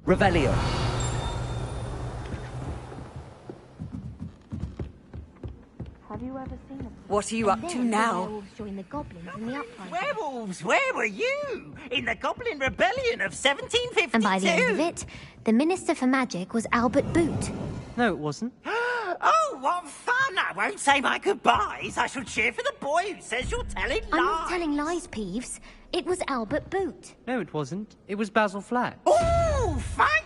Revelio. Have you ever seen them? What are you up to now? Werewolves join the goblins in the uprising. Werewolves? Where were you? In the Goblin Rebellion of 1752? And by the end of it, the Minister for Magic was Albert Boot. No, it wasn't. Oh, what fun! I won't say my goodbyes. I shall cheer for the boy who says you're telling lies. I'm not telling lies, Peeves. It was Albert Boot. No, it wasn't. It was Basil Flack. Ooh, fight!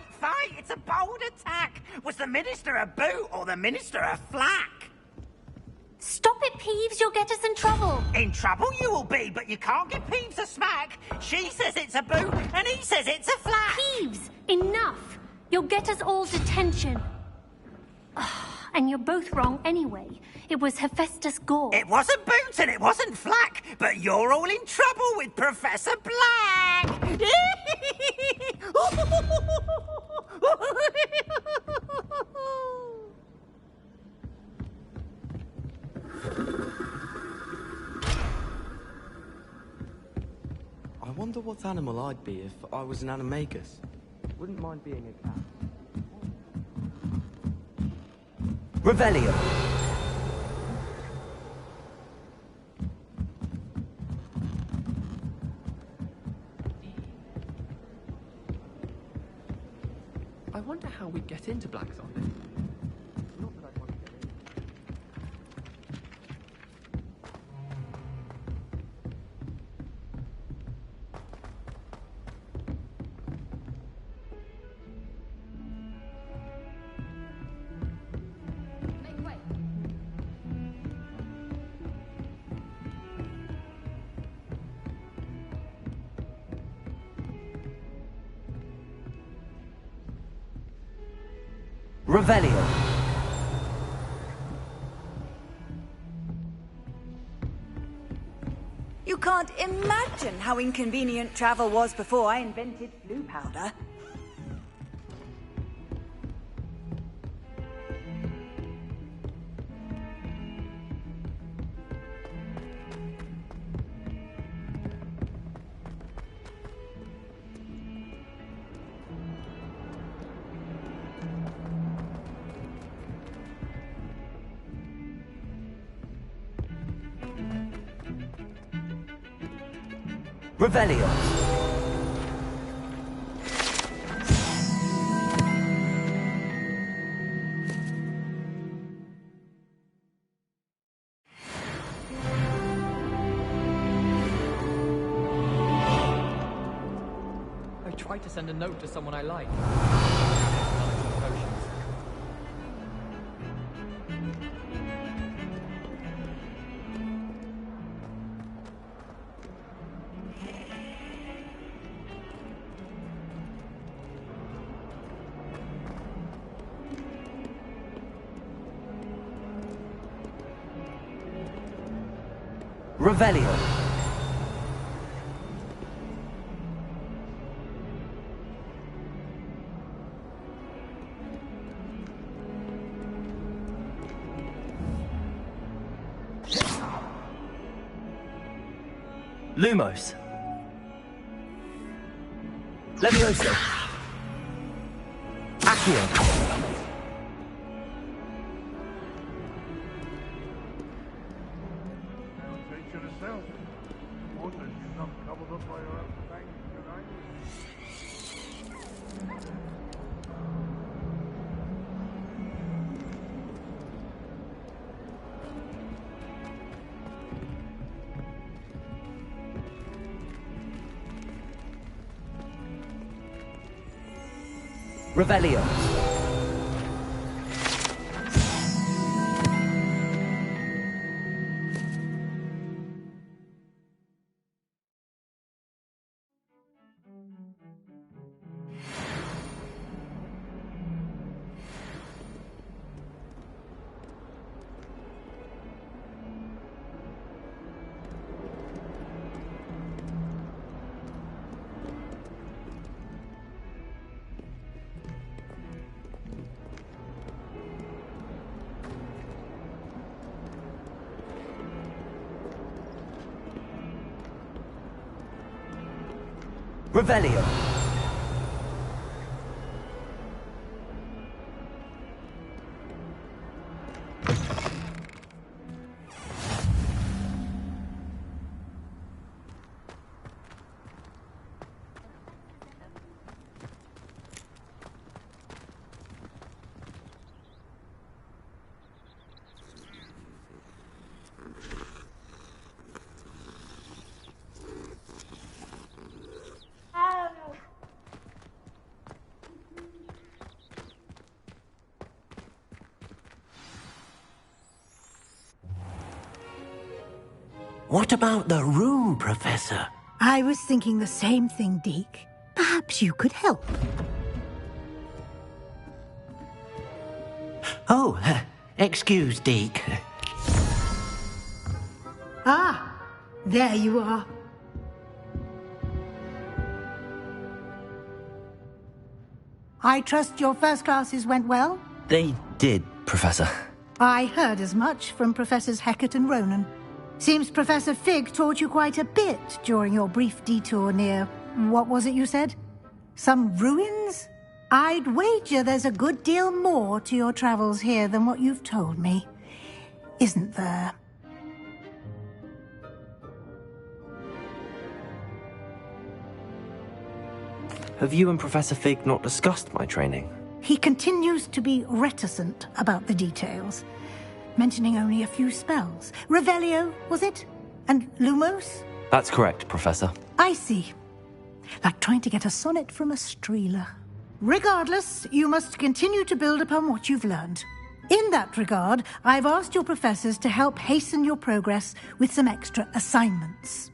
It's a bold attack. Was the Minister a boot or the Minister a flack? Stop it, Peeves. You'll get us in trouble. In trouble you will be, but you can't give Peeves a smack. She says it's a boot, and he says it's a flack. Peeves, enough. You'll get us all detention. And you're both wrong anyway. It was Hephaestus Gore. It wasn't boot and it wasn't flack, but you're all in trouble with Professor Black. I wonder what animal I'd be if I was an animagus. Wouldn't mind being a cat. Revelio. I wonder how we get into Blackthorn. Not that I want to get in. Make way. Revelio. You can't imagine how inconvenient travel was before I invented blue powder. Revelio. I tried to send a note to someone I like. Revelio. Lumos. Levioso. Accio. Revelio. Revelio. What about the room, Professor? I was thinking the same thing, Deke. Perhaps you could help. Oh, excuse, Deke. Ah, there you are. I trust your first classes went well? They did, Professor. I heard as much from Professors Hecat and Ronan. Seems Professor Fig taught you quite a bit during your brief detour near... what was it you said? Some ruins? I'd wager there's a good deal more to your travels here than what you've told me. Isn't there? Have you and Professor Fig not discussed my training? He continues to be reticent about the details, mentioning only a few spells. Revelio, was it? And Lumos? That's correct, Professor. I see. Like trying to get a sonnet from a streeler. Regardless, you must continue to build upon what you've learned. In that regard, I've asked your professors to help hasten your progress with some extra assignments.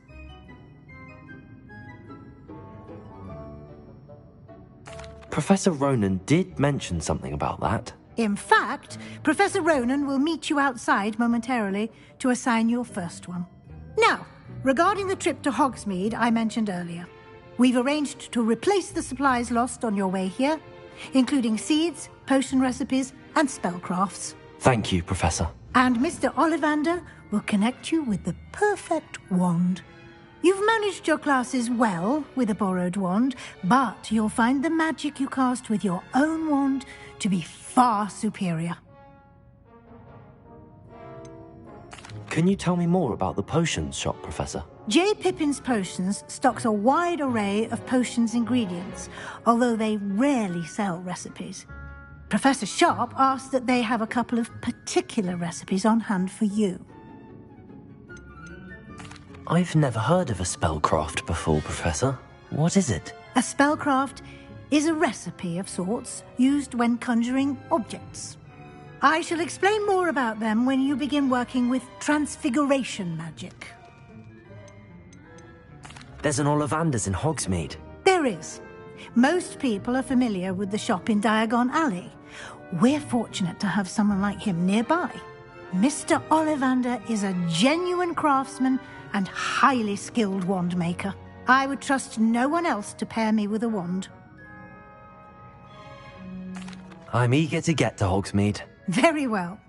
Professor Ronan did mention something about that. In fact, Professor Ronan will meet you outside momentarily to assign your first one. Now, regarding the trip to Hogsmeade I mentioned earlier, we've arranged to replace the supplies lost on your way here, including seeds, potion recipes, and spellcrafts. Thank you, Professor. And Mr. Ollivander will connect you with the perfect wand. You've managed your classes well with a borrowed wand, but you'll find the magic you cast with your own wand to be far superior. Can you tell me more about the potions shop, Professor? J. Pippin's Potions stocks a wide array of potions ingredients, although they rarely sell recipes. Professor Sharp asked that they have a couple of particular recipes on hand for you. I've never heard of a spellcraft before, Professor. What is it? A spellcraft is a recipe of sorts used when conjuring objects. I shall explain more about them when you begin working with transfiguration magic. There's an Ollivander's in Hogsmeade. There is. Most people are familiar with the shop in Diagon Alley. We're fortunate to have someone like him nearby. Mr. Ollivander is a genuine craftsman and highly skilled wand maker. I would trust no one else to pair me with a wand. I'm eager to get to Hogsmeade. Very well.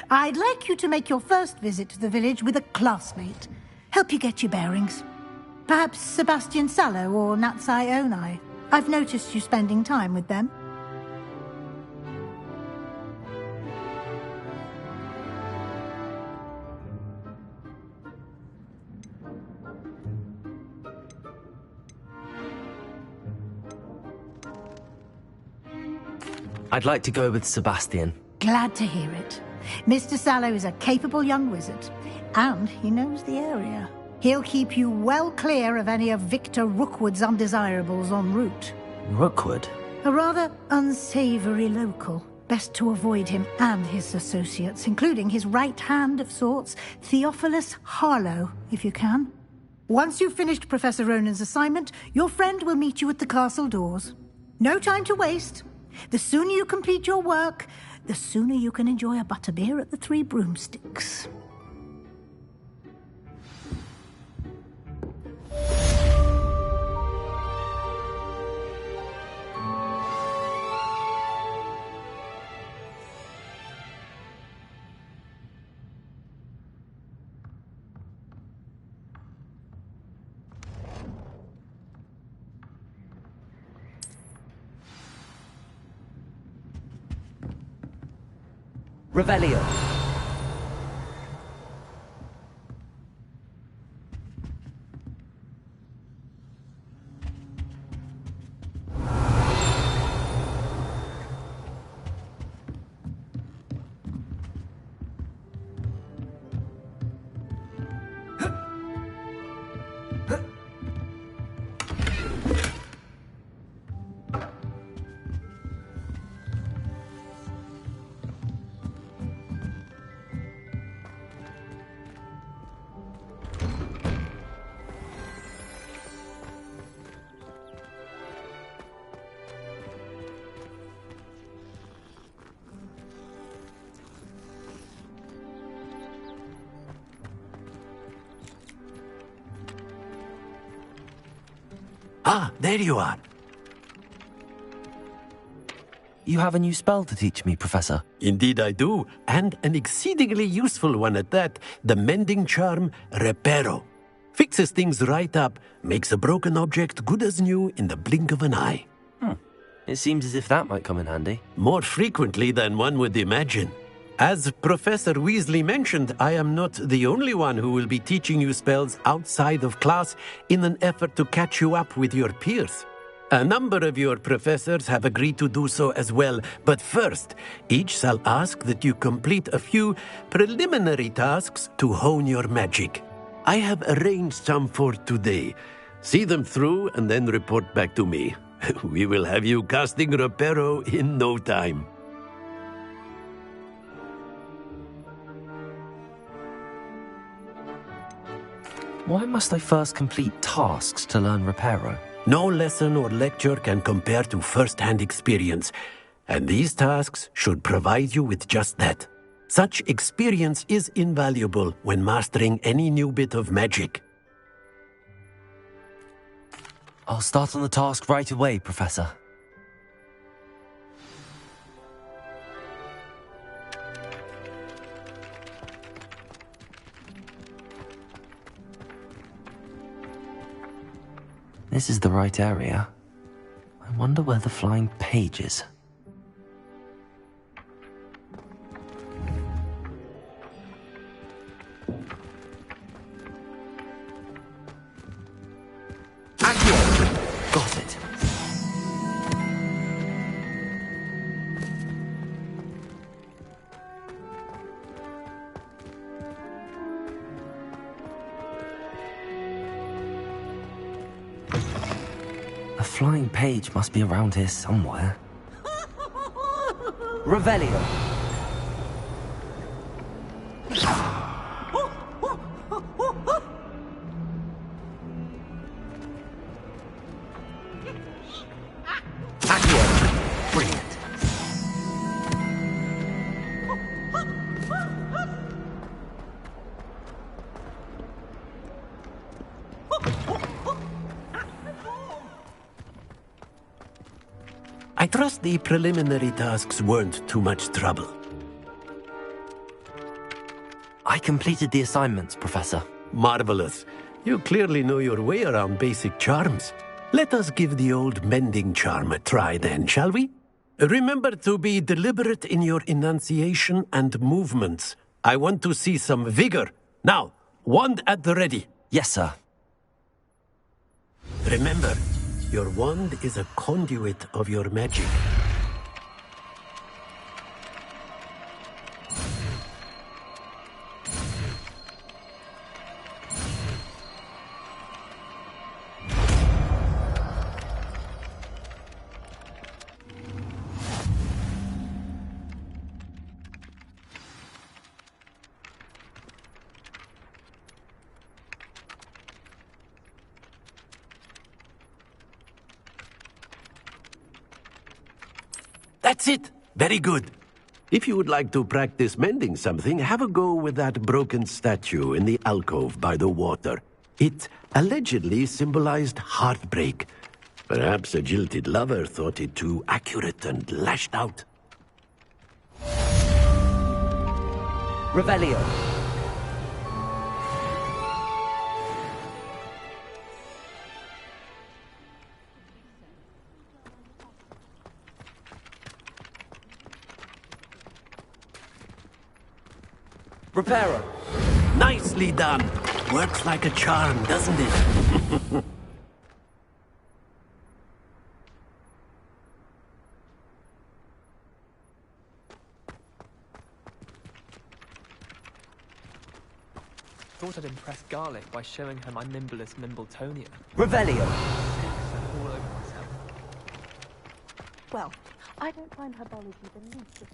I'd like you to make your first visit to the village with a classmate. Help you get your bearings. Perhaps Sebastian Sallow or Natsai Onai. I've noticed you spending time with them. I'd like to go with Sebastian. Glad to hear it. Mr. Sallow is a capable young wizard, and he knows the area. He'll keep you well clear of any of Victor Rookwood's undesirables en route. Rookwood? A rather unsavory local. Best to avoid him and his associates, including his right hand of sorts, Theophilus Harlow, if you can. Once you've finished Professor Ronan's assignment, your friend will meet you at the castle doors. No time to waste. The sooner you complete your work, the sooner you can enjoy a butterbeer at the Three Broomsticks. Revelio. Ah, there you are. You have a new spell to teach me, Professor. Indeed I do, and an exceedingly useful one at that. The mending charm, Reparo. Fixes things right up, makes a broken object good as new in the blink of an eye. It seems as if that might come in handy. More frequently than one would imagine. As Professor Weasley mentioned, I am not the only one who will be teaching you spells outside of class in an effort to catch you up with your peers. A number of your professors have agreed to do so as well, but first, each shall ask that you complete a few preliminary tasks to hone your magic. I have arranged some for today. See them through and then report back to me. We will have you casting Reparo in no time. Why must I first complete tasks to learn Reparo? No lesson or lecture can compare to first-hand experience, and these tasks should provide you with just that. Such experience is invaluable when mastering any new bit of magic. I'll start on the task right away, Professor. This is the right area. I wonder where the flying page is. Got it. A flying page must be around here somewhere. Revelio. Brilliant. I trust the preliminary tasks weren't too much trouble. I completed the assignments, Professor. Marvelous. You clearly know your way around basic charms. Let us give the old mending charm a try then, shall we? Remember to be deliberate in your enunciation and movements. I want to see some vigor. Now, wand at the ready. Yes, sir. Remember, your wand is a conduit of your magic. That's it. Very good. If you would like to practice mending something, have a go with that broken statue in the alcove by the water. It allegedly symbolized heartbreak. Perhaps a jilted lover thought it too accurate and lashed out. Revelio. Reparo. Nicely done. Works like a charm, doesn't it? Thought I'd impress Garlic by showing her my nimblest Mimbletonia. Revelio. All over myself. Well, I don't find herbology the least of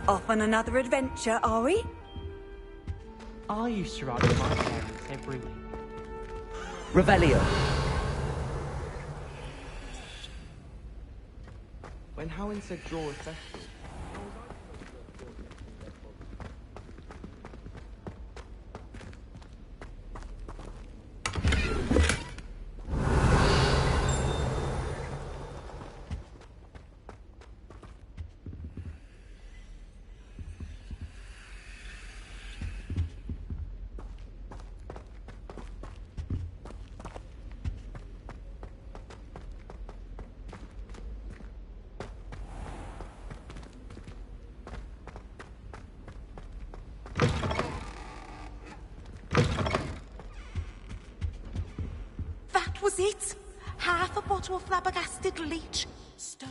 Off on another adventure, are we? I used to ride with my parents every week. Revelio. When Howin said draw a festival, That was it. Half a bottle of flabbergasted leech. Stir.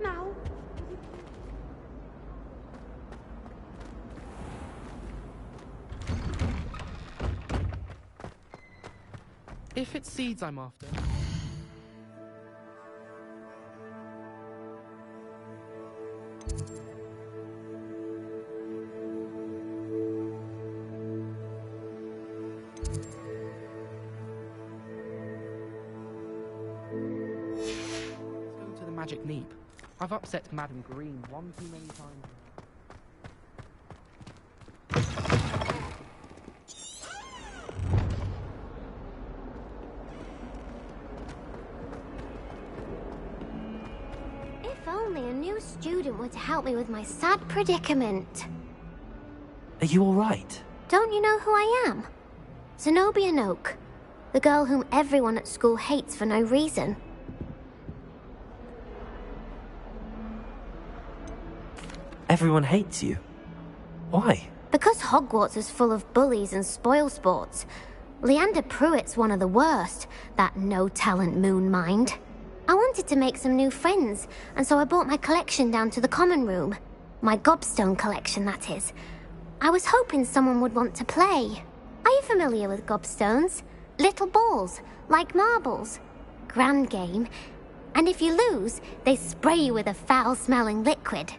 Now. If it's seeds I'm after. Let's go to the magic neep. I've upset Madam Green one too many times. If only a new student were to help me with my sad predicament. Are you all right? Don't you know who I am? Zenobia Noak, the girl whom everyone at school hates for no reason. Everyone hates you. Why? Because Hogwarts is full of bullies and spoilsports. Leander Pruitt's one of the worst, that no-talent moon mind. I wanted to make some new friends, and so I brought my collection down to the common room. My gobstone collection, that is. I was hoping someone would want to play. Are you familiar with gobstones? Little balls, like marbles. Grand game. And if you lose, they spray you with a foul-smelling liquid.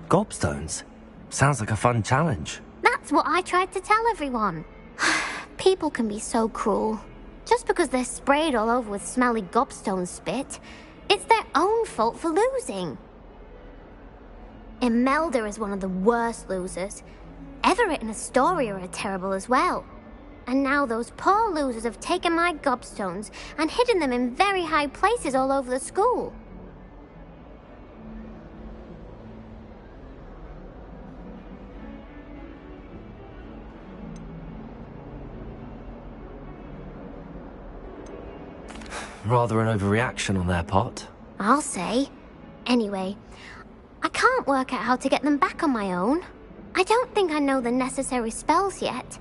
Gobstones? Sounds like a fun challenge. That's what I tried to tell everyone. People can be so cruel. Just because they're sprayed all over with smelly gobstone spit, it's their own fault for losing. Imelda is one of the worst losers. Everett and Astoria are terrible as well. And now those poor losers have taken my gobstones and hidden them in very high places all over the school. Rather an overreaction on their part. I'll say. Anyway, I can't work out how to get them back on my own. I don't think I know the necessary spells yet.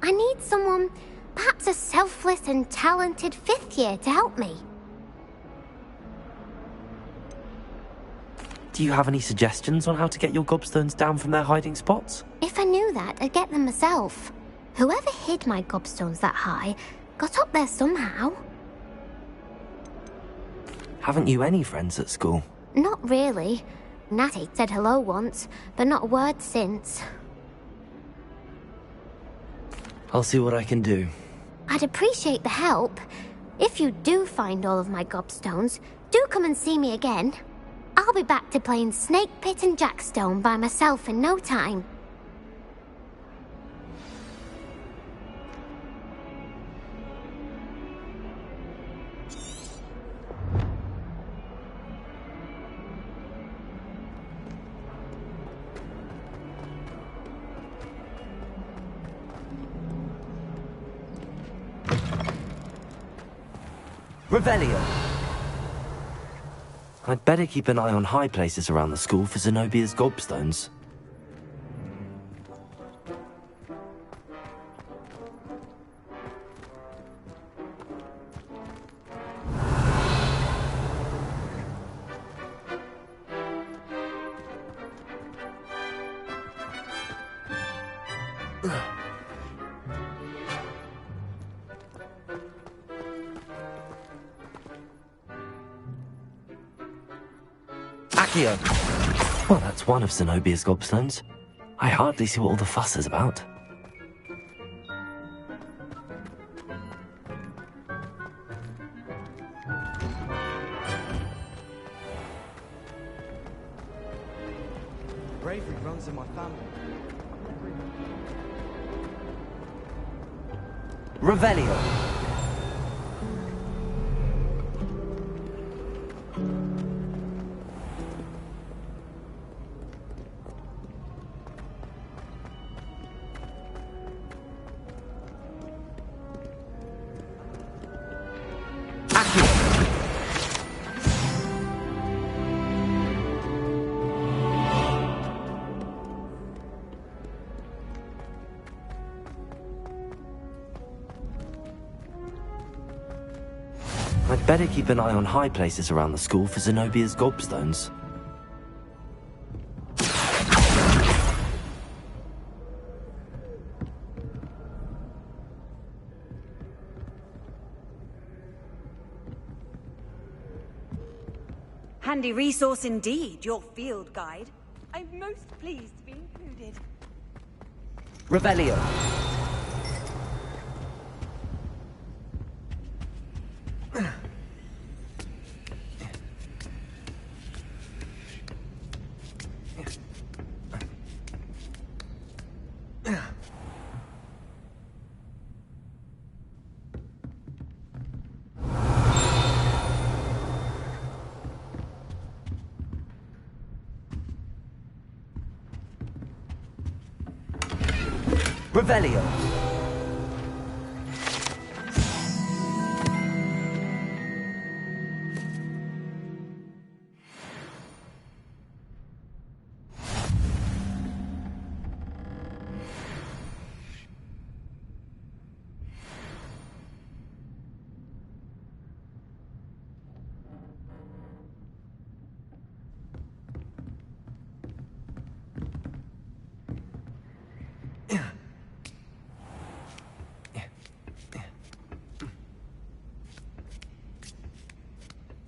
I need someone, perhaps a selfless and talented fifth year to help me. Do you have any suggestions on how to get your gobstones down from their hiding spots? If I knew that, I'd get them myself. Whoever hid my gobstones that high got up there somehow. Haven't you any friends at school? Not really. Natty said hello once, but not a word since. I'll see what I can do. I'd appreciate the help. If you do find all of my gobstones, do come and see me again. I'll be back to playing Snake Pit and Jackstone by myself in no time. Revelio! I'd better keep an eye on high places around the school for Zenobia's gobstones. Well, that's one of Zenobia's gobstones. I hardly see what all the fuss is about. Bravery runs in my family. Revelio! I'd better keep an eye on high places around the school for Zenobia's gobstones. Handy resource indeed, your field guide. I'm most pleased to be included. Revelio! Revelio!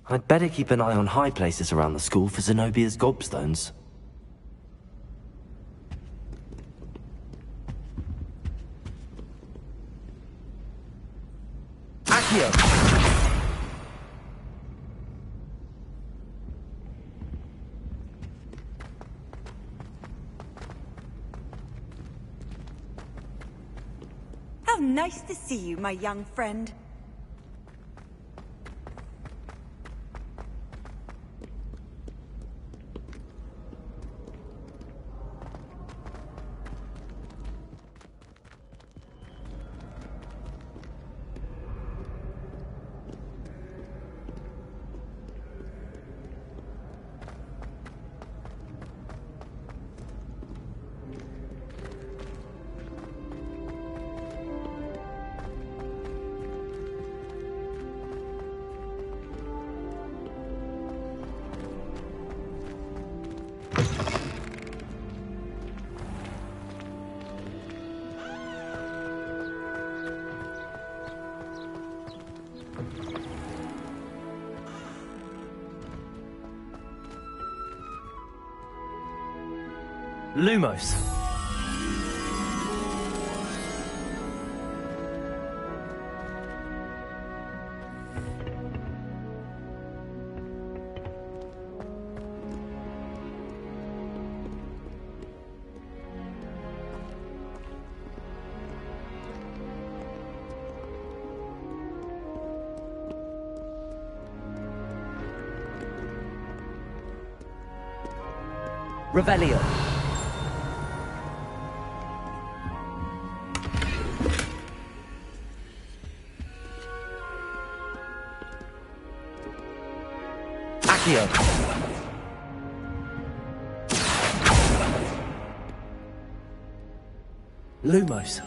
I'd better keep an eye on high places around the school for Zenobia's gobstones. How nice to see you, my young friend. Lumos. Revelio. Accio. Lumos.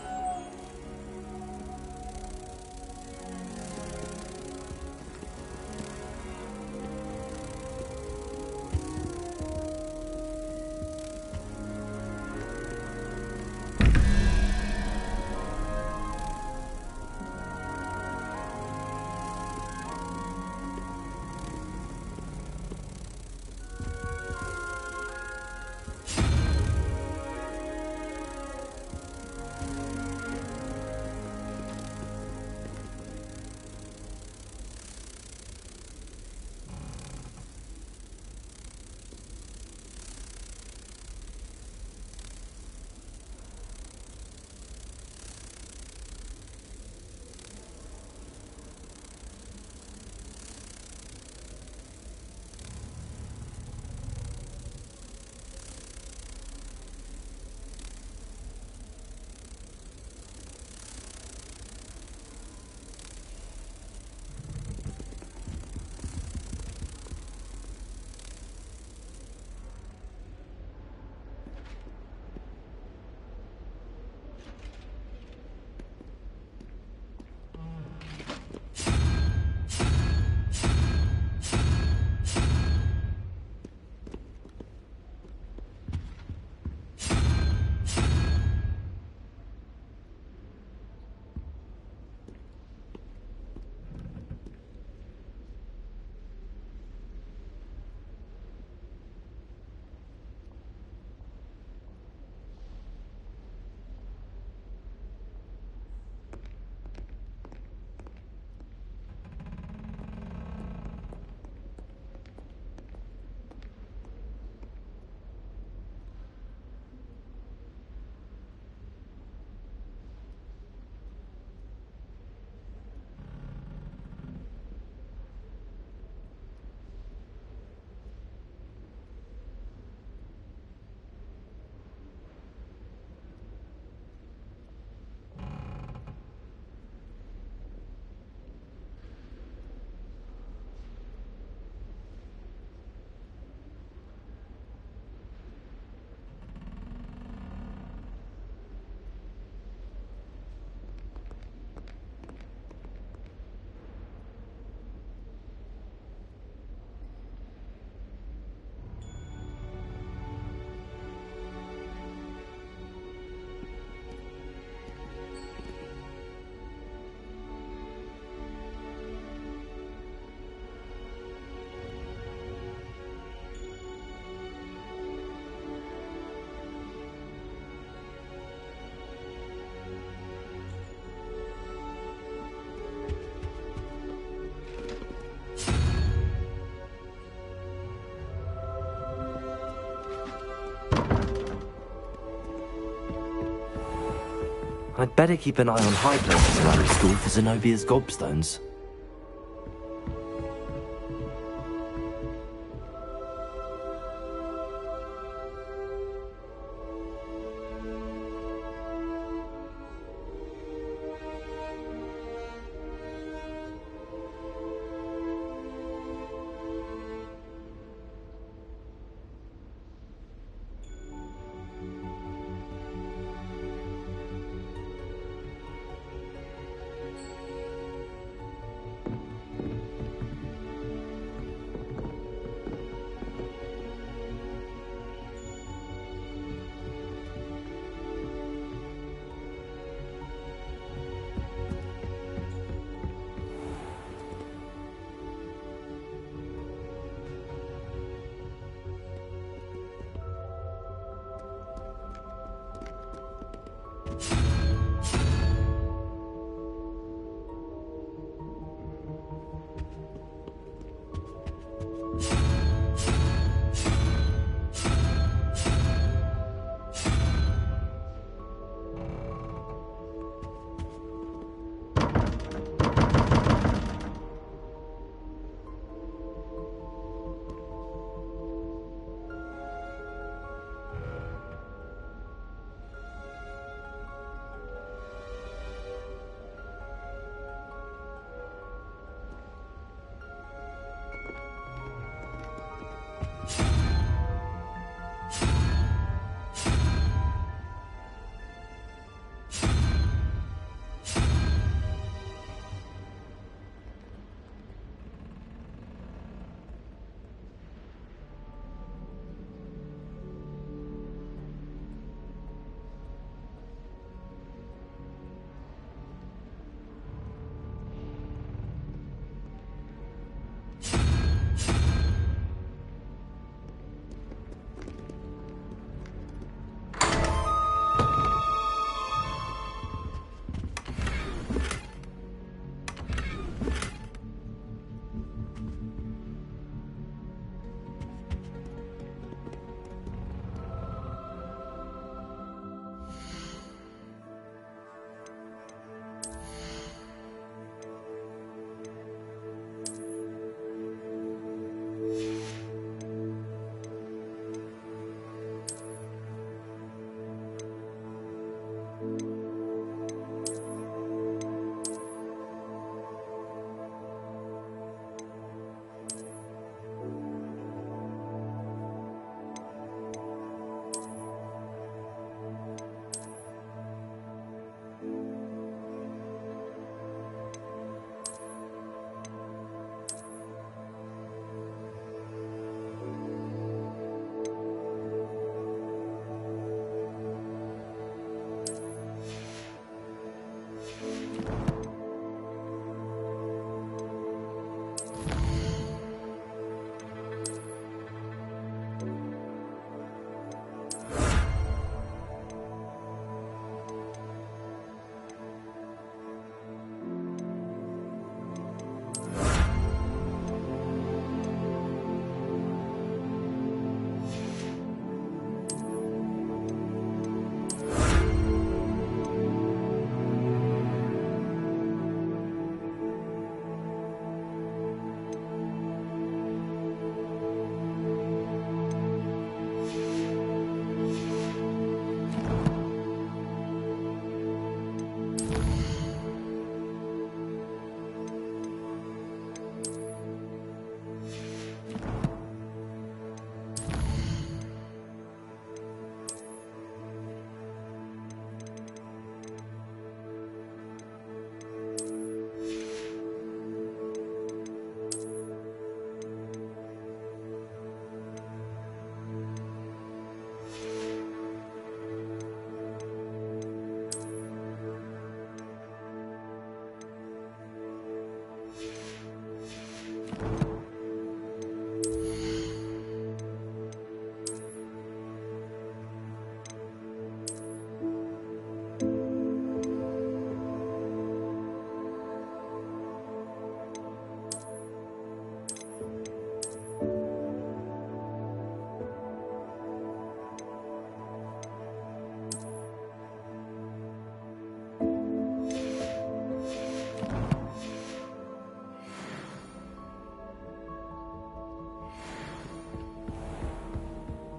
I'd better keep an eye on high places around the school for Zenobia's gobstones.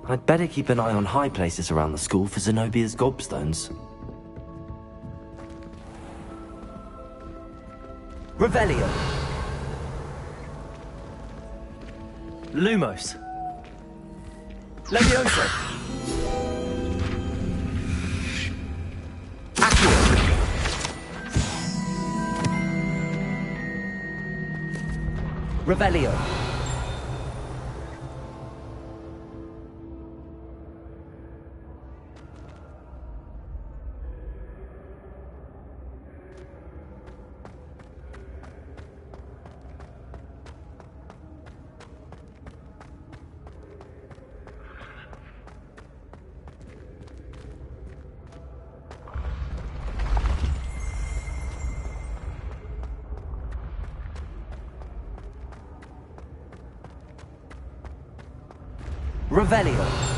I'd better keep an eye on high places around the school for Zenobia's gobstones. Revelio. Lumos. Levioso. Accio. Revelio. Revelio.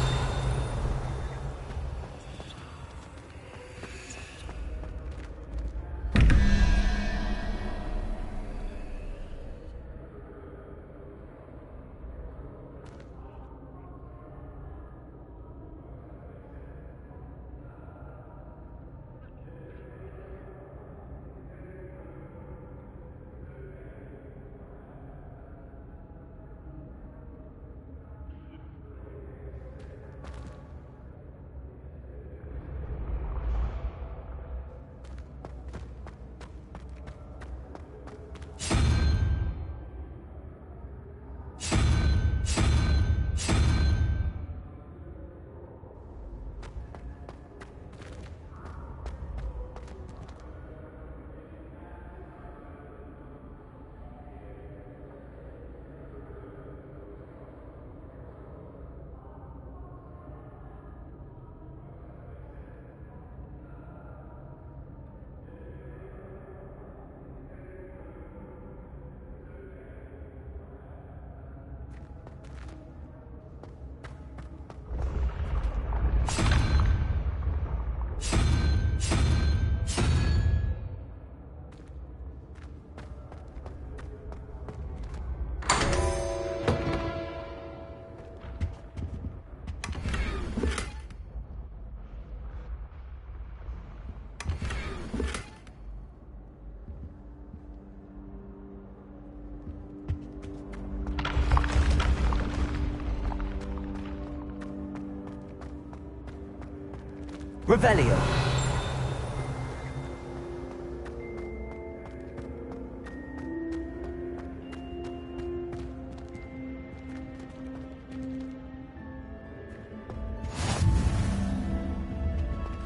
Revelio.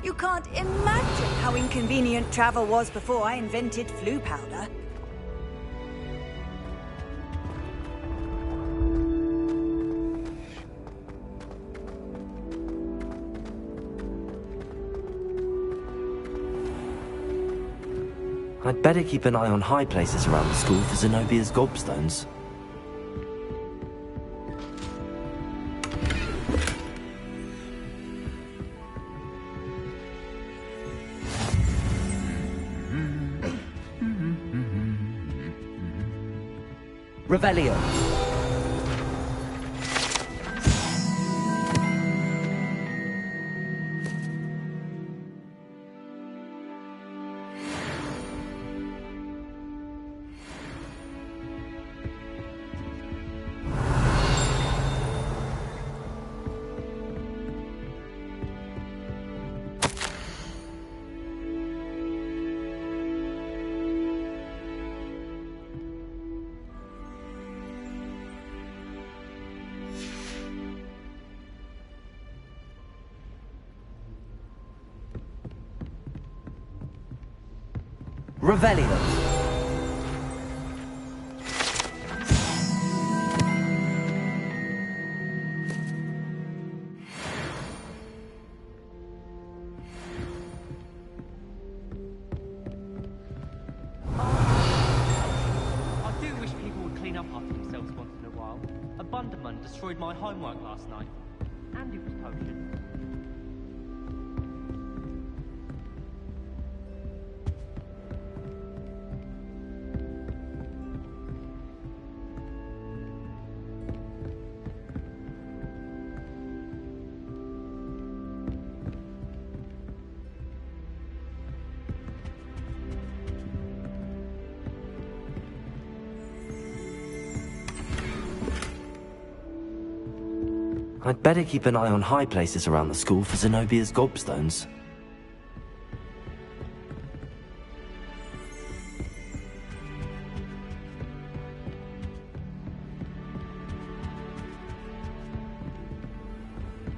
You can't imagine how inconvenient travel was before I invented flu powder. I'd better keep an eye on high places around the school for Zenobia's gobstones. Revelio. Revelio. I do wish people would clean up after themselves once in a while. A Bunderman destroyed my homework last night. And it was potion. I'd better keep an eye on high places around the school for Zenobia's gobstones.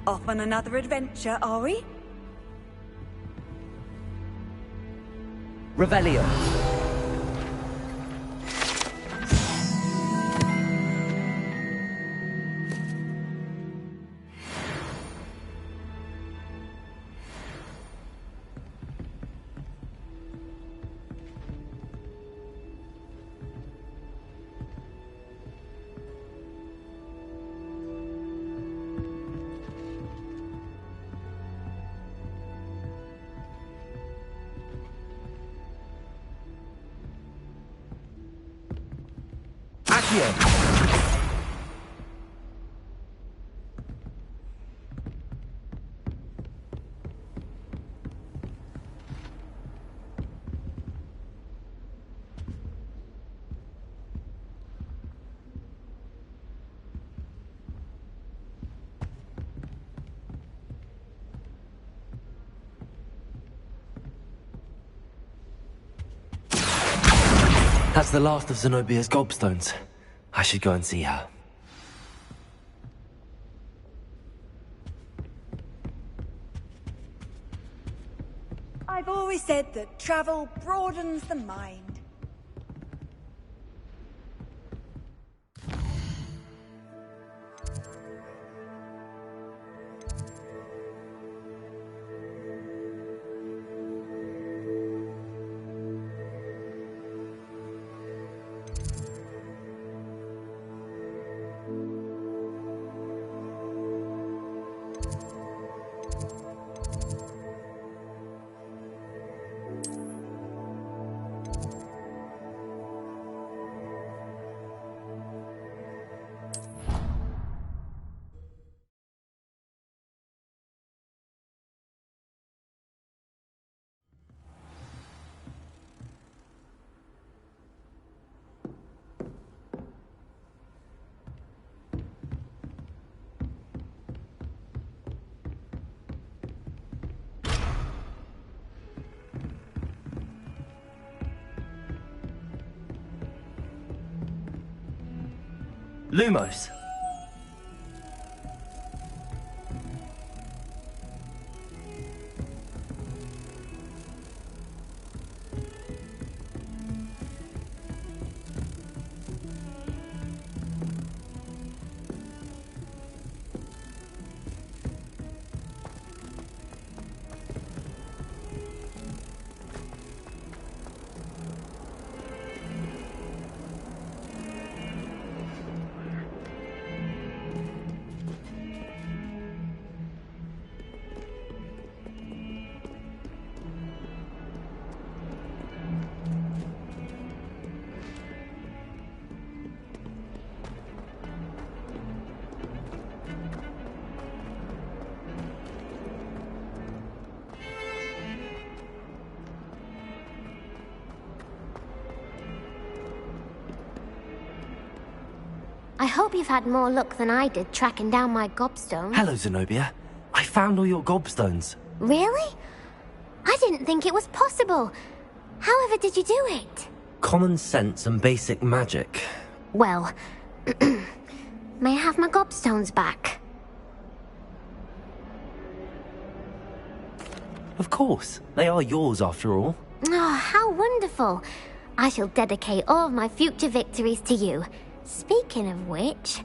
Off on another adventure, are we? Revelio. That's the last of Zenobia's gobstones. I should go and see her. I've always said that travel broadens the mind. Lumos! I hope you've had more luck than I did tracking down my gobstone. Hello, Zenobia. I found all your gobstones. Really? I didn't think it was possible. However did you do it? Common sense and basic magic. Well, may I have my gobstones back? Of course. They are yours after all. Oh, how wonderful. I shall dedicate all of my future victories to you. Speaking of which,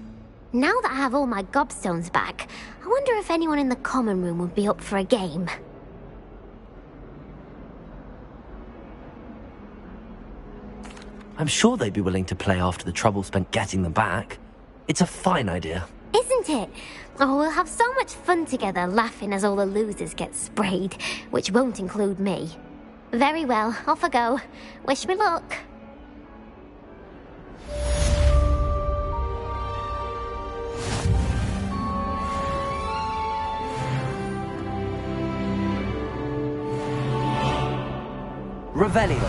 now that I have all my gobstones back, I wonder if anyone in the common room would be up for a game. I'm sure they'd be willing to play after the trouble spent getting them back. It's a fine idea. Isn't it? Oh, we'll have so much fun together, laughing as all the losers get sprayed, which won't include me. Very well, off I go. Wish me luck. Revelio.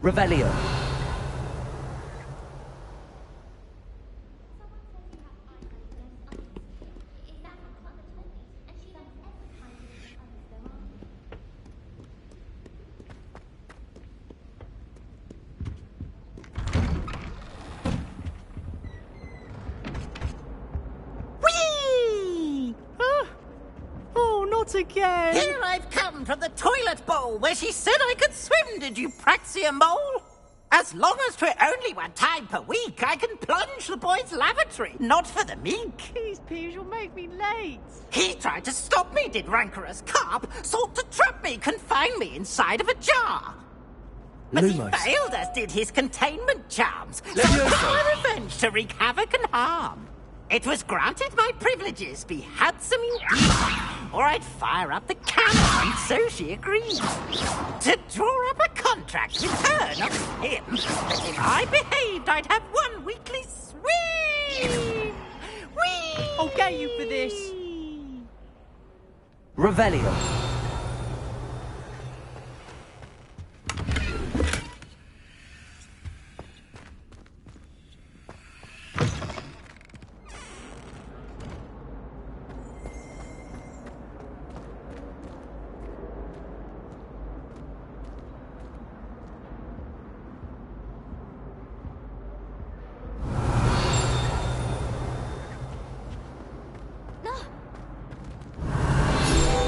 Revelio. Whee! Oh, not again! Here I've come from the toilet bowl where she said I could swim, did you praxia mole? As long as 'twere only one time per week, I can plunge the boy's lavatory, not for the meek. Please, Piers, you'll make me late. He tried to stop me, did rancorous carp, sought to trap me, confine me inside of a jar. But Lumos. he failed, as did his containment charms. So I took my revenge to wreak havoc and harm. It was granted my privileges be handsome indeed, or I'd fire up the cannon, and so she agreed. To draw up a contract with her, not with him, that if I behaved, I'd have one weekly swim. Whee! I'll get you for this. Revelio.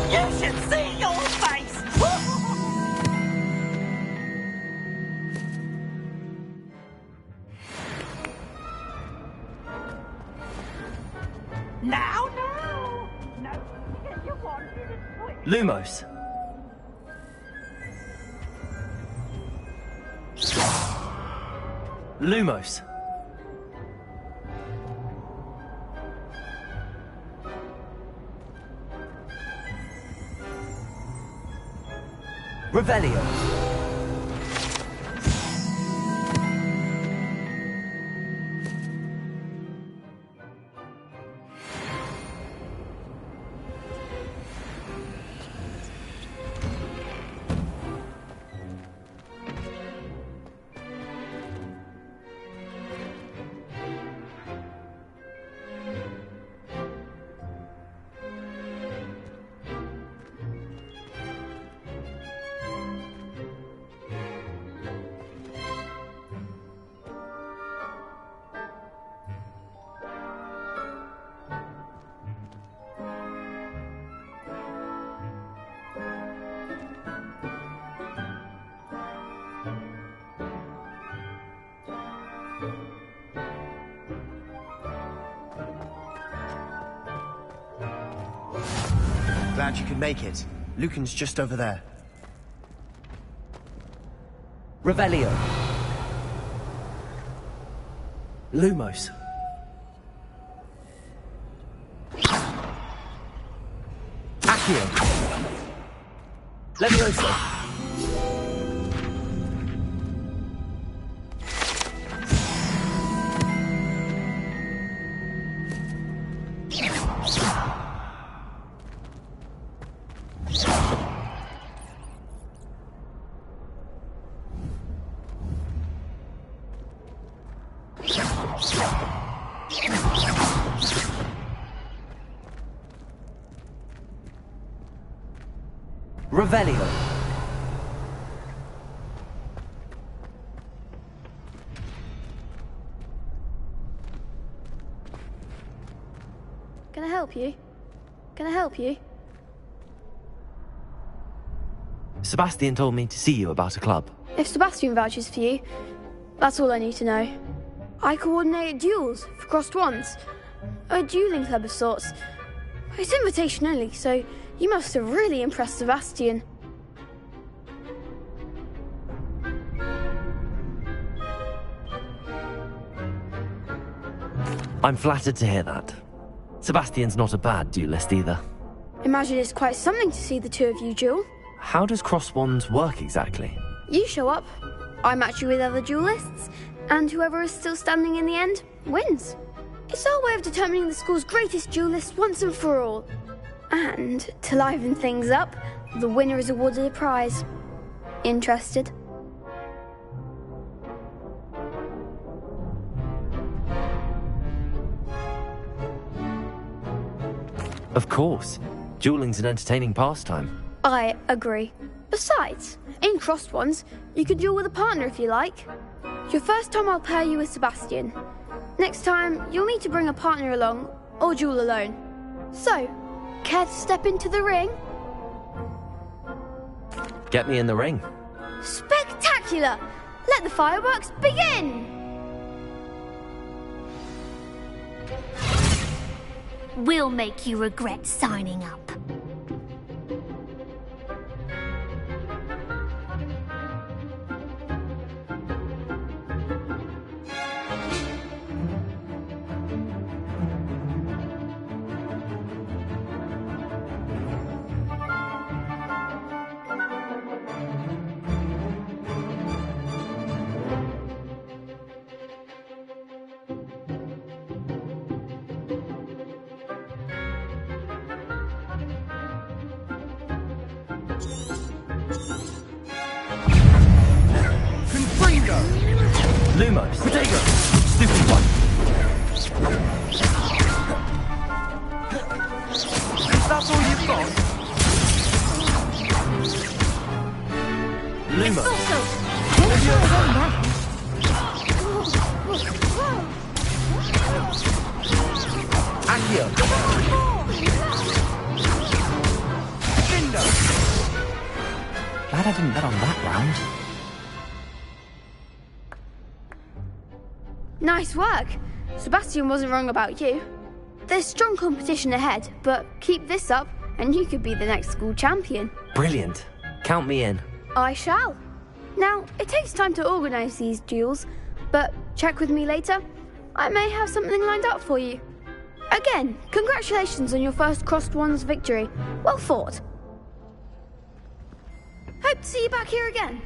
You should see your face! Now, no! No, you want you to swim. Lumos. Lumos. Revelio. Glad you could make it. Lucan's just over there. Revelio. Lumos. Accio. Levioso. Revelio. Can I help you? Can I help you? Sebastian told me to see you about a club. If Sebastian vouches for you, that's all I need to know. I coordinate duels for crossed wands. A dueling club of sorts. It's invitation only, so you must have really impressed Sebastian. I'm flattered to hear that. Sebastian's not a bad duelist either. Imagine it's quite something to see the two of you duel. How does cross wands work exactly? You show up, I match you with other duelists, and whoever is still standing in the end wins. It's our way of determining the school's greatest duelist once and for all. And to liven things up, the winner is awarded a prize. Interested? Of course. Dueling's an entertaining pastime. I agree. Besides, in crossed ones, you can duel with a partner if you like. Your first time I'll pair you with Sebastian. Next time, you'll need to bring a partner along, or duel alone. So, care to step into the ring? Get me in the ring. Spectacular! Let the fireworks begin! We'll make you regret signing up. Lumos. Protego. Stupid one. Is that all you've got? Lumos. Accio. Glad I didn't bet on that round. Nice work. Sebastian wasn't wrong about you. There's strong competition ahead, but keep this up and you could be the next school champion. Brilliant. Count me in. I shall. Now, it takes time to organise these duels, but check with me later. I may have something lined up for you. Again, congratulations on your first Crossed Ones victory. Well fought. Hope to see you back here again.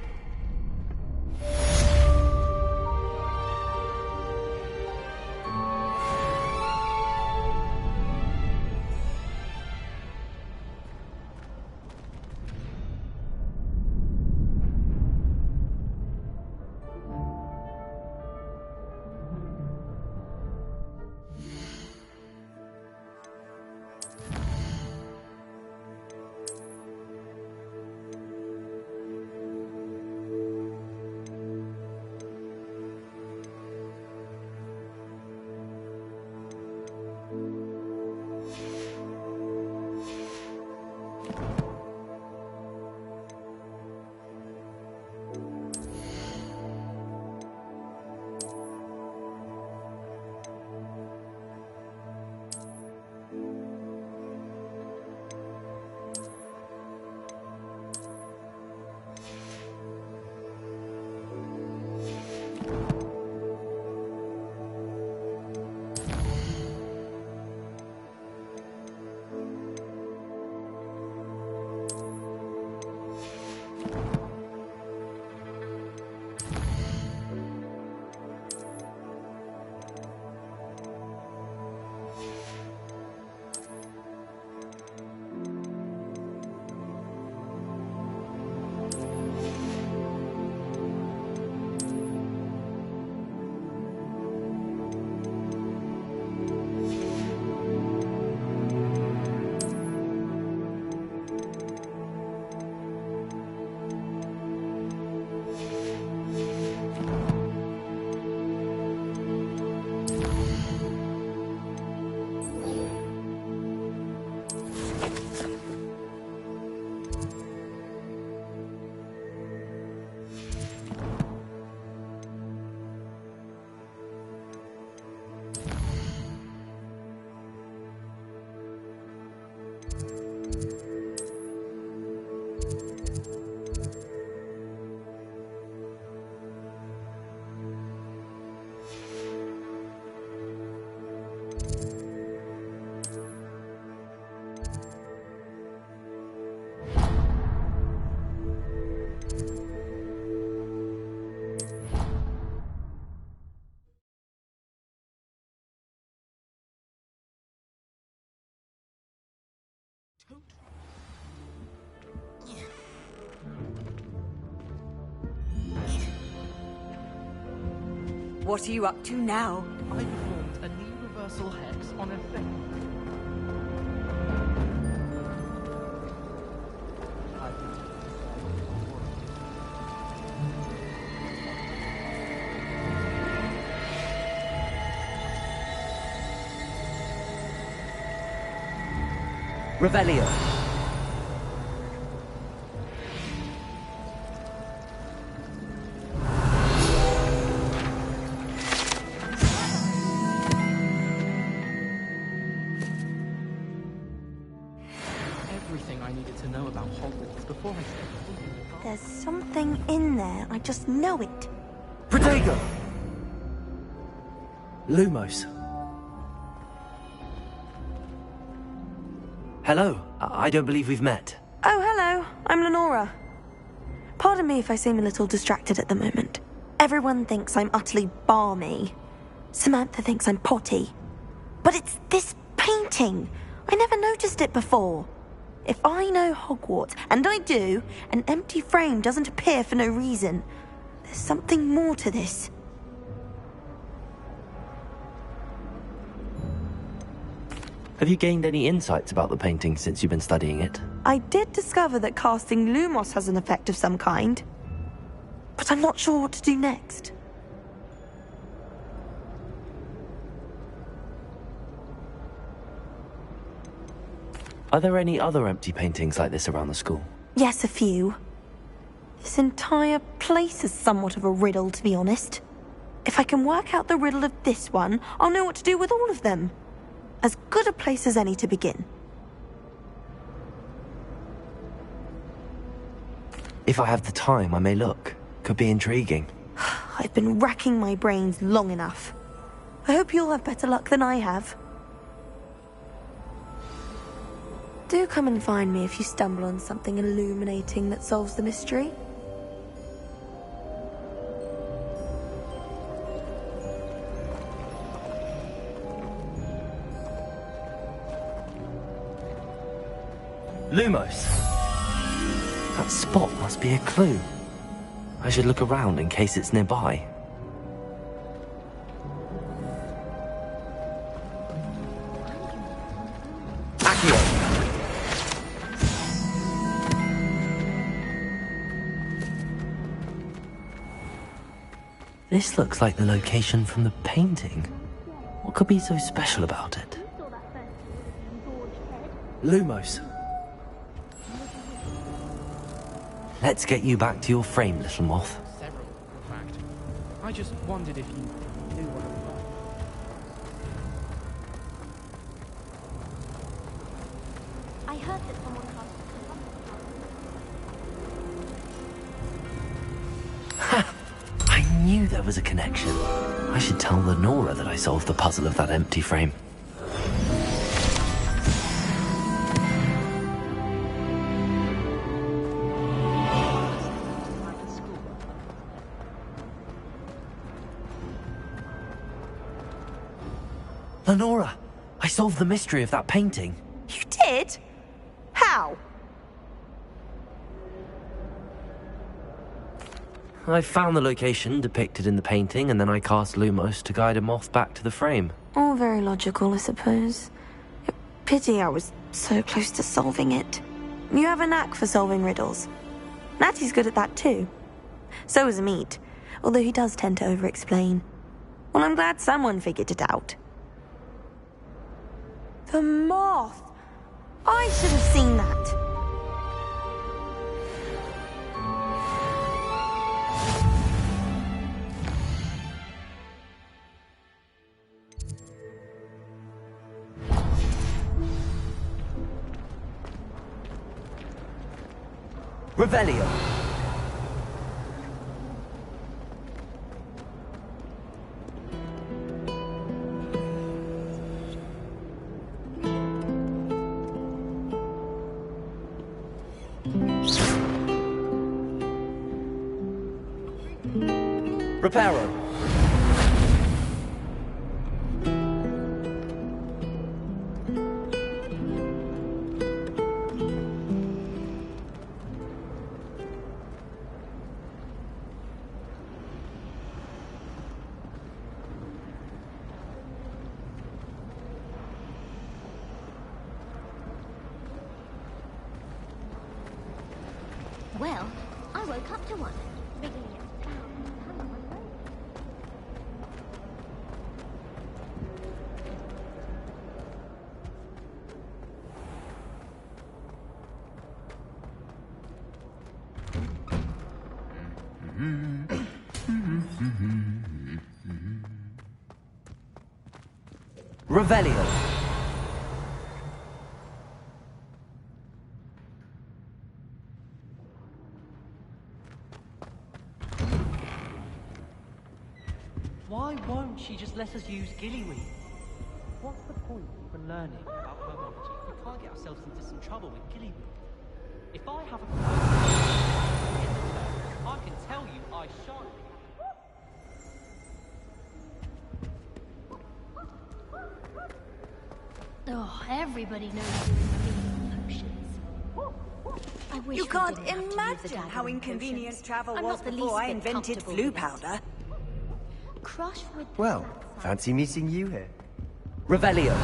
What are you up to now? I performed a knee reversal hex on a thing. Revelio. Everything I needed to know about Hogwarts before I started. There's something in there. I just know it. Protego! Lumos. Hello. I don't believe we've met. Oh, hello. I'm Lenora. Pardon me if I seem a little distracted at the moment. Everyone thinks I'm utterly balmy. Samantha thinks I'm potty. But it's this painting. I never noticed it before. If I know Hogwarts, and I do, an empty frame doesn't appear for no reason. There's something more to this. Have you gained any insights about the painting since you've been studying it? I did discover that casting Lumos has an effect of some kind. But I'm not sure what to do next. Are there any other empty paintings like this around the school? Yes, a few. This entire place is somewhat of a riddle, to be honest. If I can work out the riddle of this one, I'll know what to do with all of them. As good a place as any to begin. If I have the time, I may look. Could be intriguing. I've been racking my brains long enough. I hope you'll have better luck than I have. Do come and find me if you stumble on something illuminating that solves the mystery. Lumos! That spot must be a clue. I should look around in case it's nearby. Accio! This looks like the location from the painting. What could be so special about it? Lumos. Let's get you back to your frame, little moth. Several, in fact. I just wondered if you knew what it was. I heard that someone cast. I knew there was a connection. I should tell Lenora that I solved the puzzle of that empty frame. Lenora, I solved the mystery of that painting. You did? How? I found the location depicted in the painting, and then I cast Lumos to guide a moth back to the frame. All very logical, I suppose. Pity I was so close to solving it. You have a knack for solving riddles. Natty's good at that too. So is Meat, although he does tend to over-explain. Well, I'm glad someone figured it out. The moth! I should have seen that. Revelio. Reparo. Well, I woke up to one. Wriggling it down and hung on my leg. Revelio. Why won't she just let us use gillyweed? What's the point of even learning about herbology if we can't get ourselves into some trouble with gillyweed? If I have a I can tell you I shan't. Oh, everybody knows you're in potions. I wish You we can't didn't have to use the imagine dagger how in inconvenient potions. travel I'm was not the before least I bit invented comfortable flue with this. powder. Crush with the Well, fancy meeting you here. Revelio.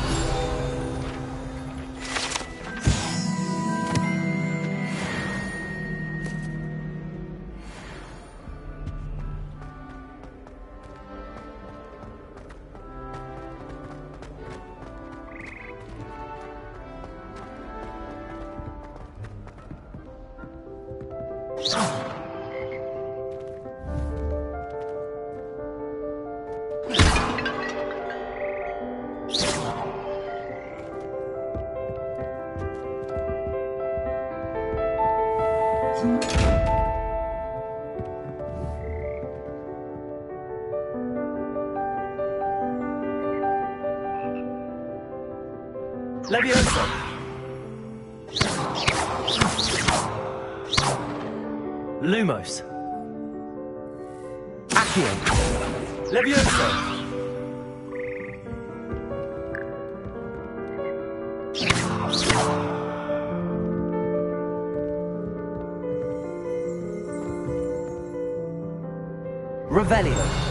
Levioso! Lumos. Accio. Levioso! Revelio.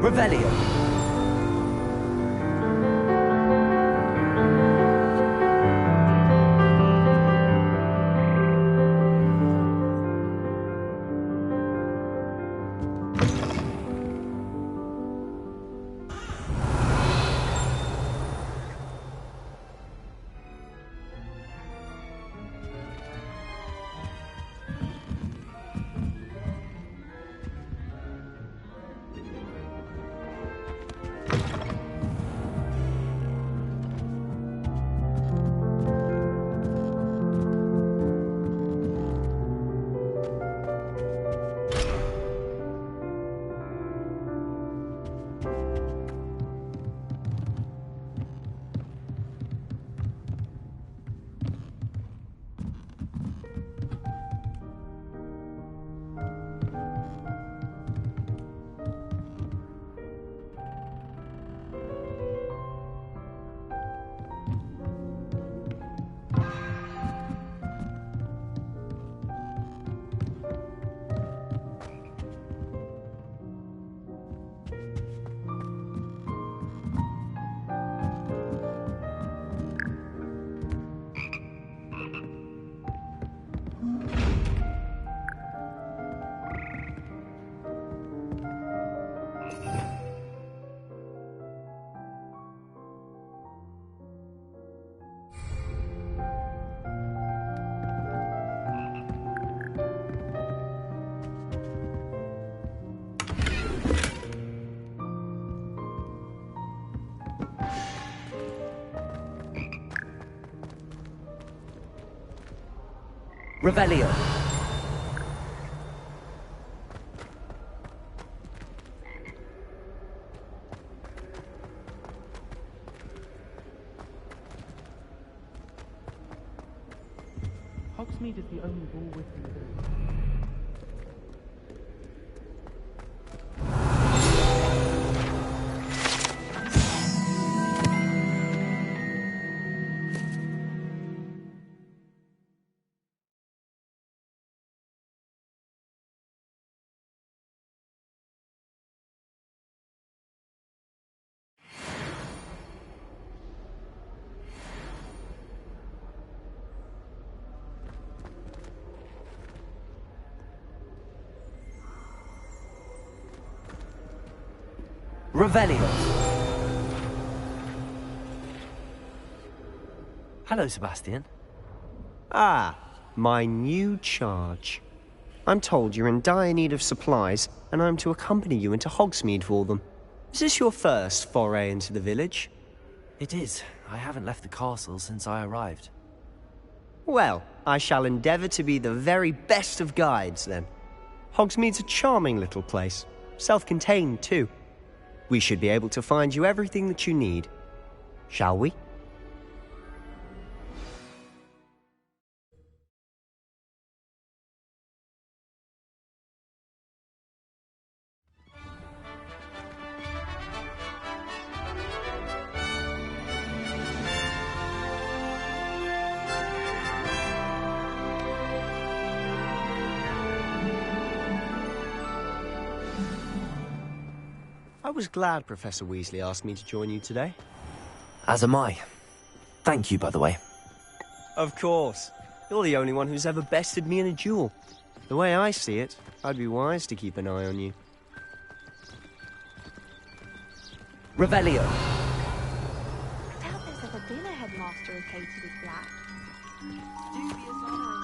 Revelio. Revelio. Hogsmeade is the only ball with you. Revelio. Hello, Sebastian. Ah, my new charge. I'm told you're in dire need of supplies, and I'm to accompany you into Hogsmeade for them. Is this your first foray into the village? It is. I haven't left the castle since I arrived. Well, I shall endeavour to be the very best of guides, then. Hogsmeade's a charming little place. Self-contained, too. We should be able to find you everything that you need. Shall we? I was glad Professor Weasley asked me to join you today. As am I. Thank you, by the way. Of course. You're the only one who's ever bested me in a duel. The way I see it, I'd be wise to keep an eye on you. Revelio. I doubt there's ever been a headmaster who hated his black. Dubious honor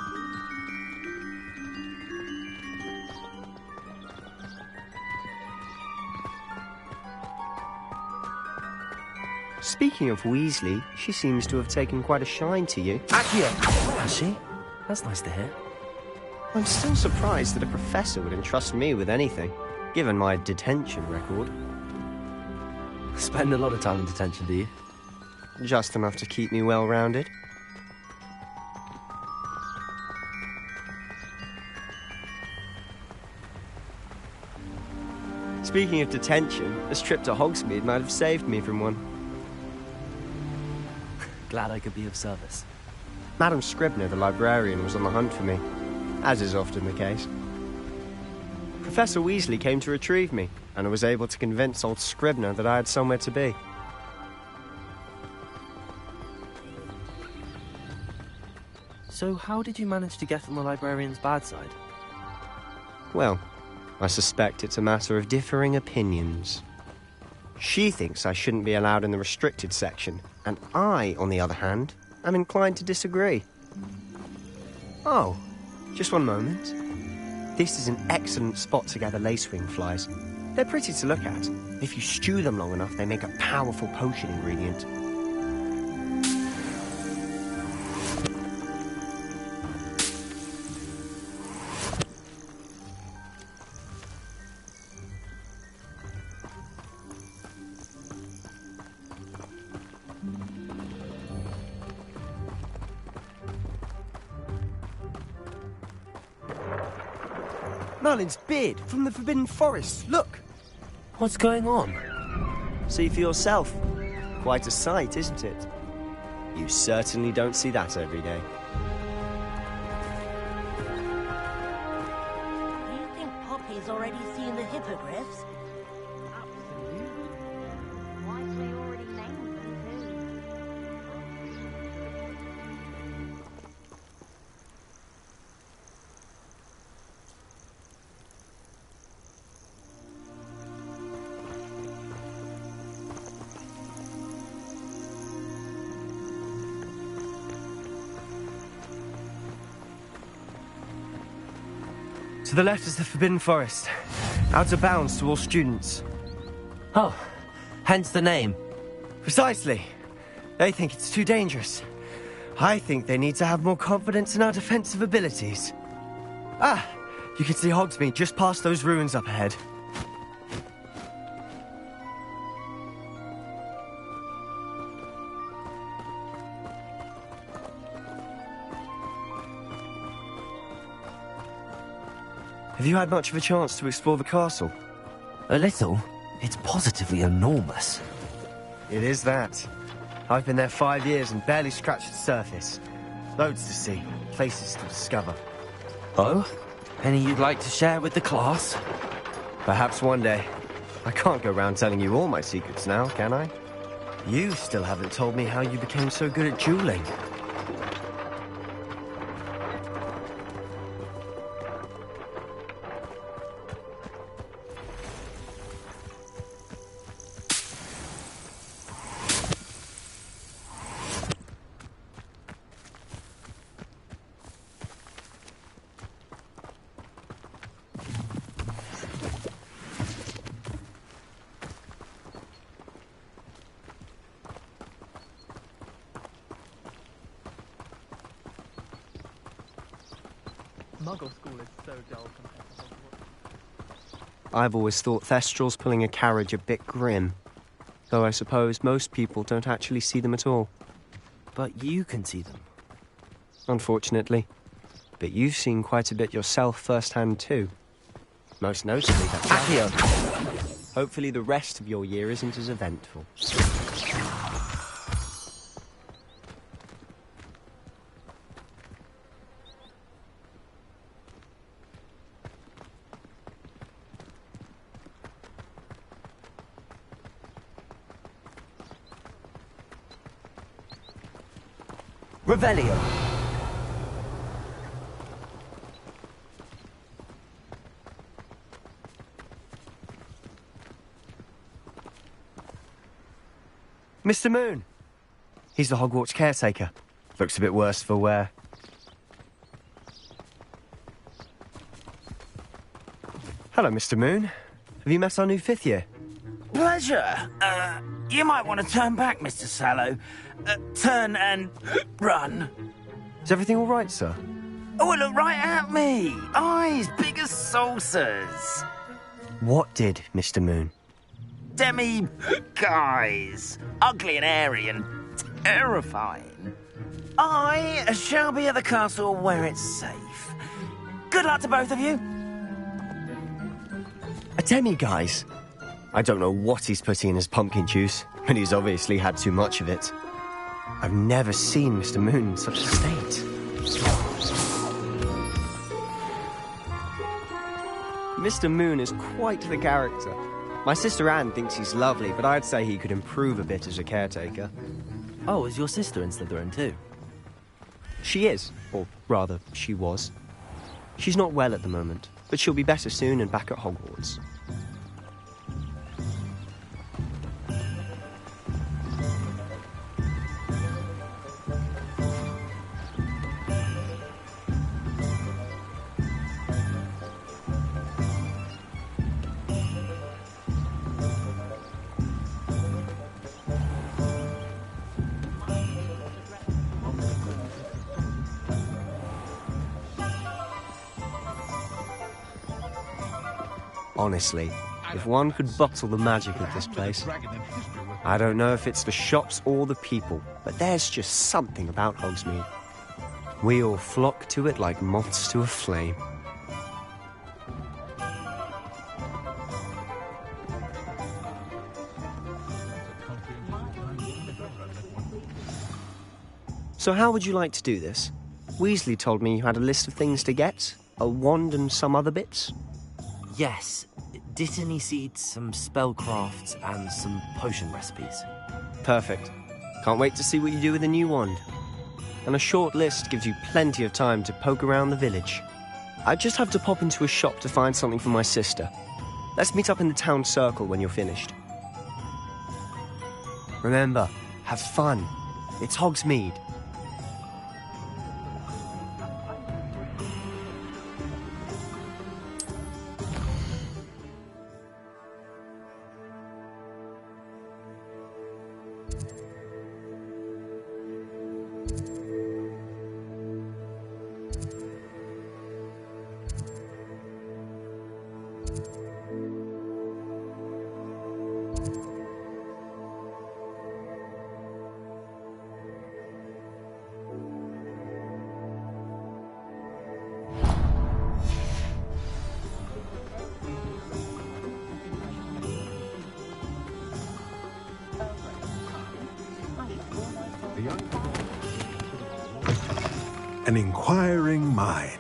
Speaking of Weasley, she seems to have taken quite a shine to you. Accio! Has she? That's nice to hear. I'm still surprised that a professor would entrust me with anything, given my detention record. Spend a lot of time in detention, do you? Just enough to keep me well-rounded. Speaking of detention, this trip to Hogsmeade might have saved me from one. Glad I could be of service. Madam Scribner, the librarian, was on the hunt for me, as is often the case. Professor Weasley came to retrieve me, and I was able to convince old Scribner that I had somewhere to be. So how did you manage to get on the librarian's bad side? Well, I suspect it's a matter of differing opinions. She thinks I shouldn't be allowed in the restricted section, and I, on the other hand, am inclined to disagree. Oh, just one moment. This is an excellent spot to gather lacewing flies. They're pretty to look at. If you stew them long enough, they make a powerful potion ingredient. Merlin's beard from the Forbidden Forest. Look! What's going on? See for yourself. Quite a sight, isn't it? You certainly don't see that every day. Do you think Poppy's already seen the hippogriffs? Absolutely. Why do they already name them too? To the left is the Forbidden Forest. Out of bounds to all students. Oh, hence the name. Precisely. They think it's too dangerous. I think they need to have more confidence in our defensive abilities. Ah, you can see Hogsmeade just past those ruins up ahead. Have you had much of a chance to explore the castle? A little. It's positively enormous. It is that. I've been there 5 years and barely scratched the surface. Loads to see, places to discover. Oh? Any you'd like to share with the class? Perhaps one day. I can't go round telling you all my secrets now, can I? You still haven't told me how you became so good at dueling. Muggle school is so dull compared to Hogwarts. I've always thought Thestrals pulling a carriage a bit grim. Though I suppose most people don't actually see them at all. But you can see them. Unfortunately. But you've seen quite a bit yourself firsthand too. Most notably that Accio. Hopefully the rest of your year isn't as eventful. Revelio. Mr. Moon! He's the Hogwarts caretaker. Looks a bit worse for wear. Hello, Mr. Moon. Have you met our new 5th year? Pleasure. You might want to turn back, Mr. Sallow. Turn and run. Is everything all right, sir? Oh, look right at me. Eyes big as saucers. What did, Mr. Moon? Guys. Ugly and airy and terrifying. I shall be at the castle where it's safe. Good luck to both of you. A demi-guise? I don't know what he's putting in his pumpkin juice, but he's obviously had too much of it. I've never seen Mr. Moon in such a state. Mr. Moon is quite the character. My sister Anne thinks he's lovely, but I'd say he could improve a bit as a caretaker. Oh, is your sister in Slytherin too? She is, or rather, she was. She's not well at the moment, but she'll be better soon and back at Hogwarts. Honestly, if one could bottle the magic of this place. I don't know if it's the shops or the people, but there's just something about Hogsmeade. We all flock to it like moths to a flame. So how would you like to do this? Weasley told me you had a list of things to get, a wand and some other bits. Yes. Dittany seeds, some spellcrafts, and some potion recipes. Perfect. Can't wait to see what you do with the new wand. And a short list gives you plenty of time to poke around the village. I just have to pop into a shop to find something for my sister. Let's meet up in the town circle when you're finished. Remember, have fun. It's Hogsmeade. An inquiring mind.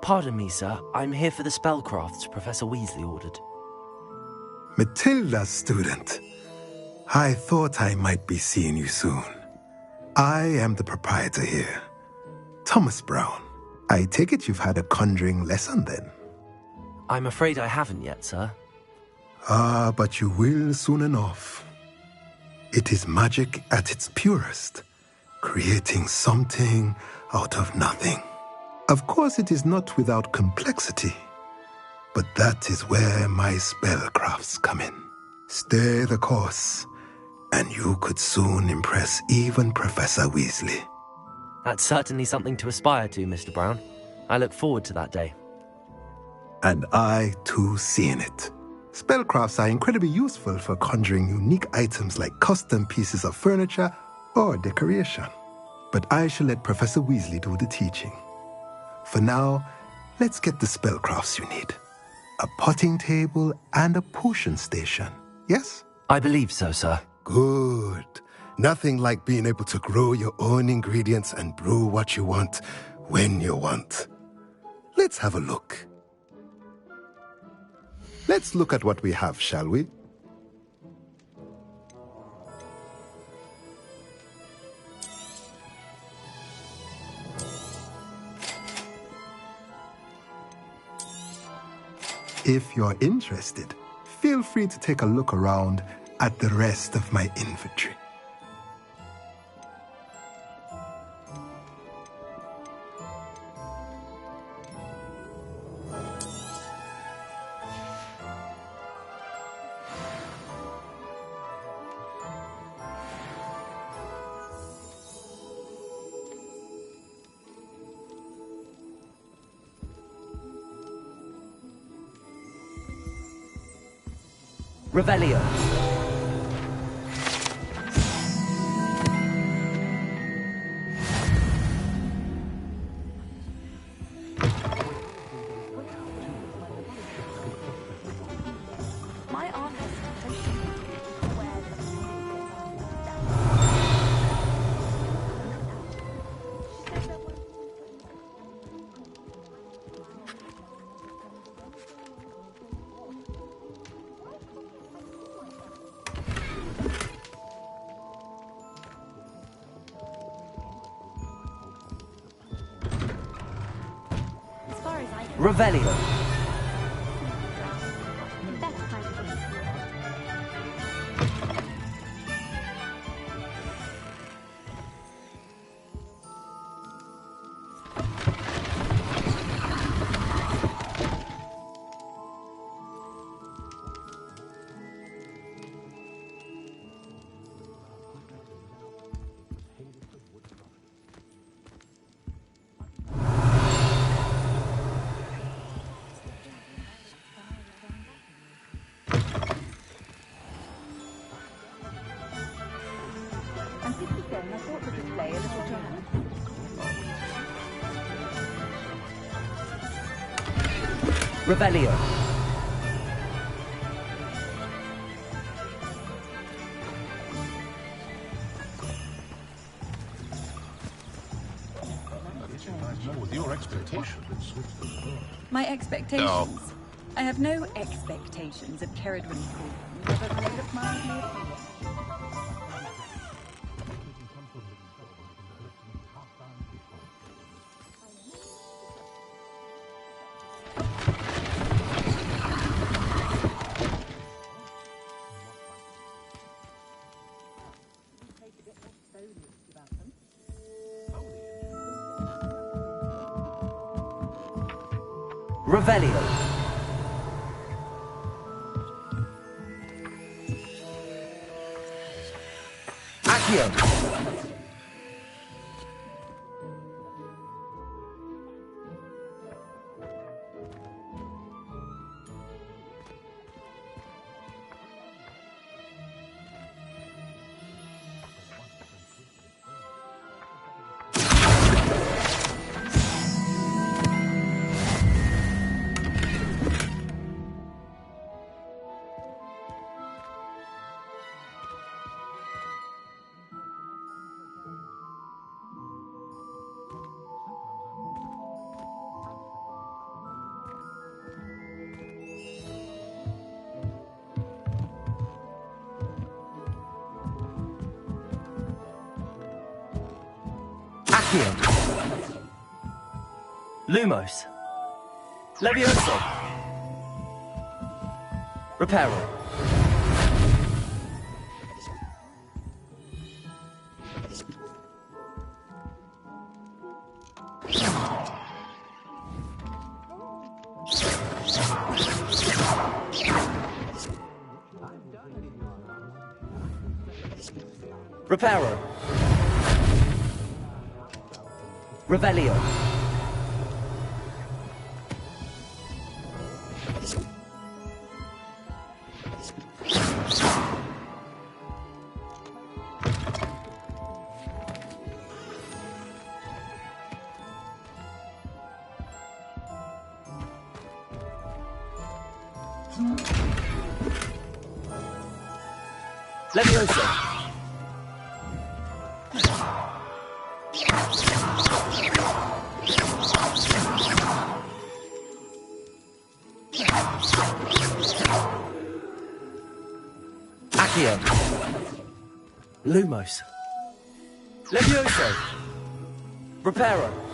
Pardon me, sir. I'm here for the spellcrafts Professor Weasley ordered. Matilda's student. I thought I might be seeing you soon. I am the proprietor here, Thomas Brown. I take it you've had a conjuring lesson then? I'm afraid I haven't yet, sir. Ah, but you will soon enough. It is magic at its purest, creating something out of nothing. Of course, it is not without complexity, but that is where my spellcrafts come in. Stay the course, and you could soon impress even Professor Weasley. That's certainly something to aspire to, Mr. Brown. I look forward to that day. And I, too, see in it. Spellcrafts are incredibly useful for conjuring unique items like custom pieces of furniture or decoration. But I shall let Professor Weasley do the teaching. For now, let's get the spellcrafts you need. A potting table and a potion station, yes? I believe so, sir. Good. Nothing like being able to grow your own ingredients and brew what you want when you want. Let's have a look. Let's look at what we have, shall we? If you're interested, feel free to take a look around at the rest of my inventory. Revelio. My aunt has Revelio. Revelio. My expectations? No. I have no expectations of Ceridwen Hall. Whether they look mildly appealing. Revelio. Accio. Lumos. Levioso. Reparo. Reparo. Revelio. Levioso. Accio. Lumos. Levioso. Reparo.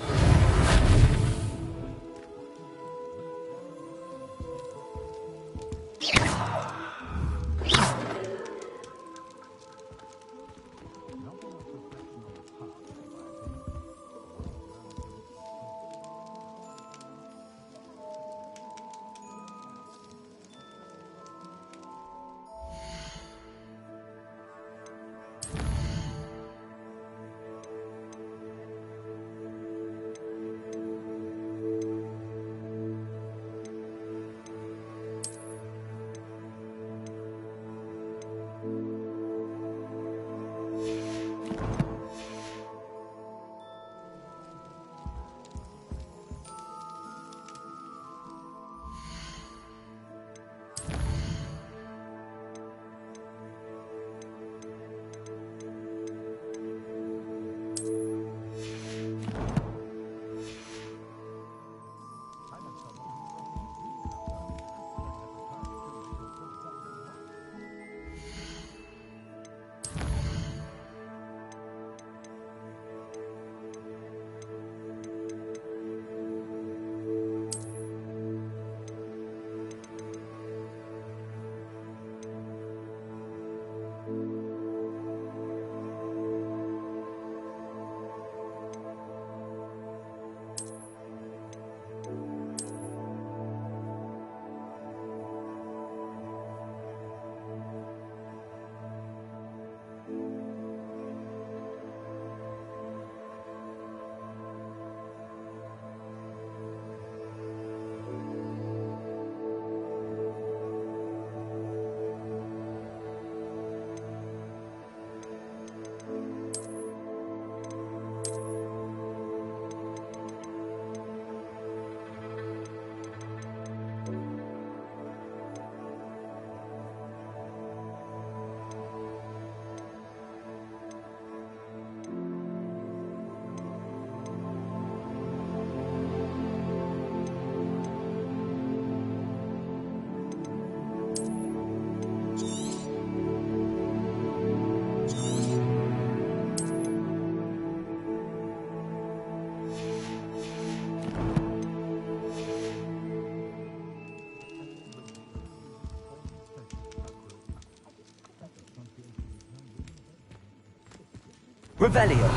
Revelio.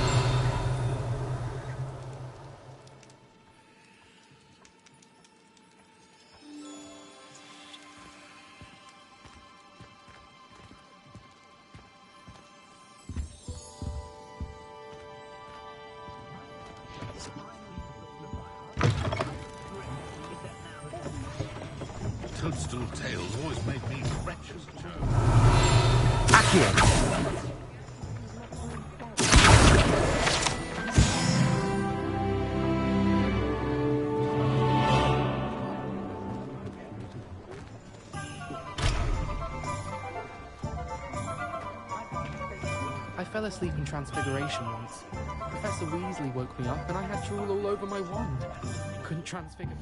Toadstool tails always made me scratch as a child. Accio. I fell asleep in Transfiguration once. Professor Weasley woke me up and I had drool all over my wand. Couldn't transfigure.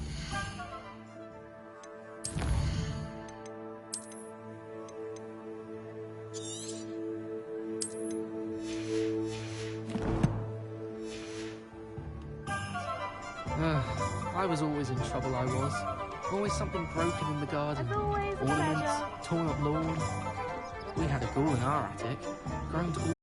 I was always in trouble, I was. Always something broken in the garden. Ornaments, torn up lawn. We had a ghoul in our attic, grown to